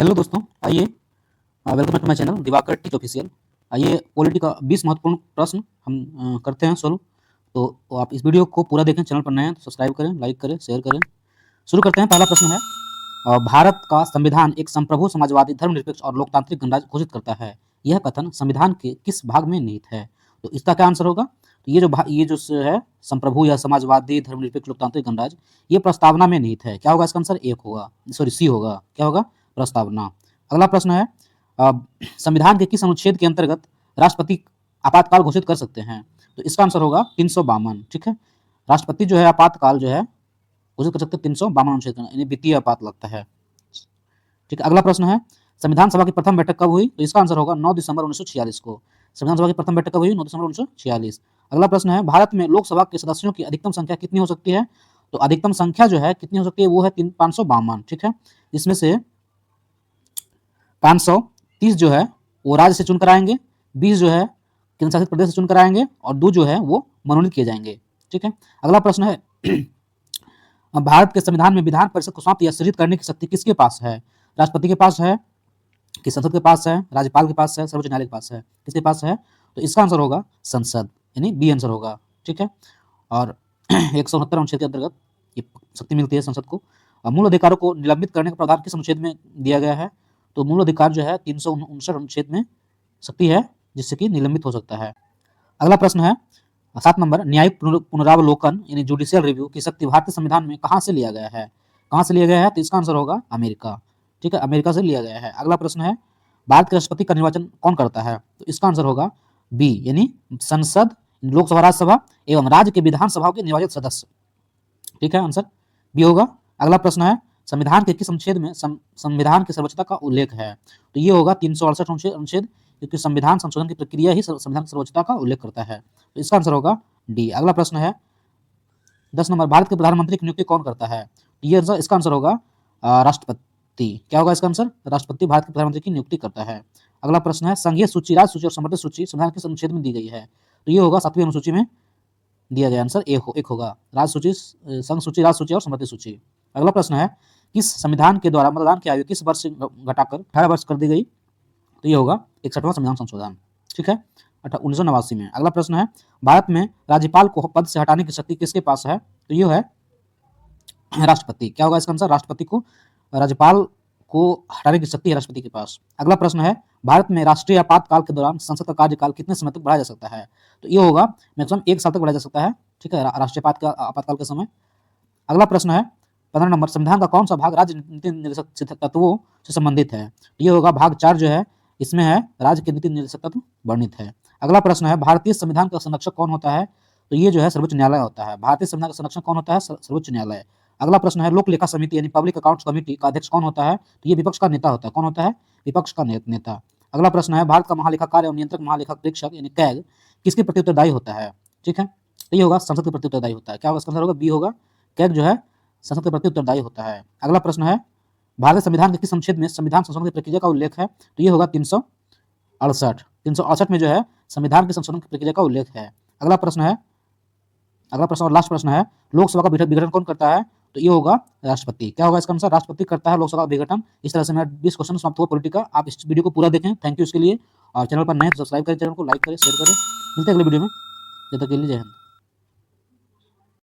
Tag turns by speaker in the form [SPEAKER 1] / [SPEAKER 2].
[SPEAKER 1] Hello दोस्तों, आइए welcome to my channel Diwakar teach official. आइए पॉलिटी का 20 महत्वपूर्ण प्रश्न हम करते हैं सोल्व। तो आप इस वीडियो को पूरा देखें, चैनल पर नए हैं तो सब्सक्राइब करें, लाइक करें, शेयर करें। शुरू करते हैं। पहला प्रश्न है, भारत का संविधान एक संप्रभु, समाजवादी, धर्मनिरपेक्ष और लोकतांत्रिक गणराज्य घोषित करता है। यह कथन संविधान के किस भाग में निहित है? तो इसका क्या आंसर होगा? तो ये जो है संप्रभु या समाजवादी, धर्मनिरपेक्ष, लोकतांत्रिक गणराज्य, ये प्रस्तावना में निहित है। क्या होगा इसका आंसर? एक होगा, सॉरी सी होगा। क्या होगा? प्रस्तावना। अगला प्रश्न है, संविधान के किस अनुच्छेद के अंतर्गत राष्ट्रपति आपातकाल घोषित कर सकते हैं? तो इसका आंसर होगा 352। ठीक है, राष्ट्रपति जो है आपातकाल जो है घोषित कर सकते हैं 352 अनुच्छेद, यानी वित्तीय आपात लगता है। ठीक है, अगला प्रश्न है, संविधान सभा की प्रथम बैठक कब हुई? तो इसका आंसर होगा 9 दिसंबर 1946 को। संविधान सभा की प्रथम बैठक कब हुई? 9 दिसंबर 1946। अगला प्रश्न है, भारत में लोकसभा के सदस्यों की अधिकतम संख्या कितनी हो सकती है? तो अधिकतम संख्या जो है कितनी हो सकती है? वो है 552। ठीक है, इसमें से 530 जो है वो राज्य से चुनकर आएंगे, 20 जो है केंद्र शासित प्रदेश से चुनकर आएंगे और 2 जो है वो मनोनीत किए जाएंगे। ठीक है, अगला प्रश्न है, भारत के संविधान में विधान परिषद को समाप्त या सृजित करने की शक्ति किसके पास है? राष्ट्रपति के पास है कि संसद के पास है, राज्यपाल के पास है, सर्वोच्च न्यायालय के पास है? किसके पास है? तो इसका आंसर होगा संसद, यानी बी आंसर होगा। ठीक है, और 169 अनुच्छेद के अंतर्गत ये शक्ति मिलती है संसद को। मूल अधिकारों को निलंबित करने का प्रावधान किस अनुच्छेद में दिया गया है? तो मूल अधिकार जो है 359 अनुच्छेद में शक्ति है जिससे कि निलंबित हो सकता है। अगला प्रश्न है 7 नंबर, न्यायिक पुनरावलोकन यानी जुडिशियल रिव्यू की शक्ति भारतीय संविधान में कहां से लिया गया है? कहां से लिया गया है? तो इसका आंसर होगा अमेरिका। ठीक है, अमेरिका से लिया गया है। अगला प्रश्न है, भारत के राष्ट्रपति का निर्वाचन कौन करता है? तो इसका आंसर होगा बी, यानी संसद, लोकसभा, राज्यसभा एवं राज्य के विधानसभाओं के निर्वाचित सदस्य। ठीक है, आंसर बी होगा। अगला प्रश्न है, संविधान के किस अनुच्छेद में संविधान की सर्वोच्चता का उल्लेख है? तो ये होगा 368 अनुच्छेद, क्योंकि संविधान संशोधन की प्रक्रिया ही संविधान की सर्वोच्चता का उल्लेख करता है। तो इसका आंसर होगा डी। अगला प्रश्न है 10 नंबर, भारत के प्रधानमंत्री की नियुक्ति कौन करता है? ये आंसर, इसका आंसर होगा राष्ट्रपति। क्या होगा इसका आंसर? राष्ट्रपति भारत के प्रधानमंत्री की नियुक्ति करता है। अगला प्रश्न है, संघीय सूची, राज्य सूची और समर्थित सूची संविधान किस अनुच्छेद में दी गई है? तो ये होगा 7वीं अनुसूची में दिया गया। आंसर एक होगा, राज्य सूची, संघ सूची, राज्य सूची और समर्थित सूची। अगला प्रश्न है, किस संविधान के द्वारा मतदान की आयु किस वर्ष से घटाकर 18 वर्ष कर दी गई? तो ये होगा 61वां संविधान संशोधन। ठीक है, 1989 में। अगला प्रश्न है, भारत में राज्यपाल को पद से हटाने की शक्ति किसके पास है? तो ये है राष्ट्रपति। क्या होगा इसका आंसर? राष्ट्रपति को, राज्यपाल को हटाने की शक्ति है राष्ट्रपति के पास। अगला प्रश्न है, भारत में राष्ट्रीय आपातकाल के दौरान संसद का कार्यकाल कितने समय तक बढ़ाया जा सकता है? तो ये होगा मैक्सिमम 1 साल तक बढ़ाया जा सकता है। ठीक है, राष्ट्रीय आपातकाल के समय। अगला प्रश्न है 15 नंबर, संविधान का कौन सा भाग राज्य नीति निर्देशक तत्वों से संबंधित है? ये होगा भाग 4 जो है, इसमें है राज्य के नीति निर्देशक तत्व वर्णित है। अगला प्रश्न है, भारतीय संविधान का संरक्षक कौन होता है? तो ये जो है सर्वोच्च न्यायालय होता है। भारतीय संविधान का संरक्षक कौन होता है? सर्वोच्च न्यायालय। अगला प्रश्न है, लोक लेखा समिति यानी पब्लिक अकाउंट्स कमेटी का अध्यक्ष कौन होता है? तो ये विपक्ष का नेता होता है। कौन होता है? विपक्ष का नेता। अगला प्रश्न है, भारत का महालेखाकार एवं नियंत्रक महालेखा परीक्षक यानी कैग किसके प्रति उत्तरदायी होता है? ठीक है, तो ये होगा संसद के प्रति उत्तरदायी होता है। क्या होगा इसका आंसर? होगा बी होगा, कैग जो है संसद के प्रति उत्तरदायी होता है। अगला प्रश्न है, भारतीय संविधान के किस अनुच्छेद में संविधान संशोधन की प्रक्रिया का उल्लेख है? तो ये होगा 368 में जो है संविधान के संशोधन की प्रक्रिया का उल्लेख है। अगला प्रश्न और लास्ट प्रश्न है, लोकसभा का विघटन कौन करता है? तो ये होगा राष्ट्रपति। क्या होगा इसका आंसर? राष्ट्रपति करता है लोकसभा का विघटन। इस तरह से मेरा 20 क्वेश्चन समाप्त हुआ पॉलिटी का। आप इस वीडियो को पूरा देखें, थैंक यू इसके लिए। और चैनल पर नए सब्सक्राइब करें, चैनल को लाइक करें, शेयर करें। मिलते हैं अगले वीडियो में, जब तक के लिए जय हिंद।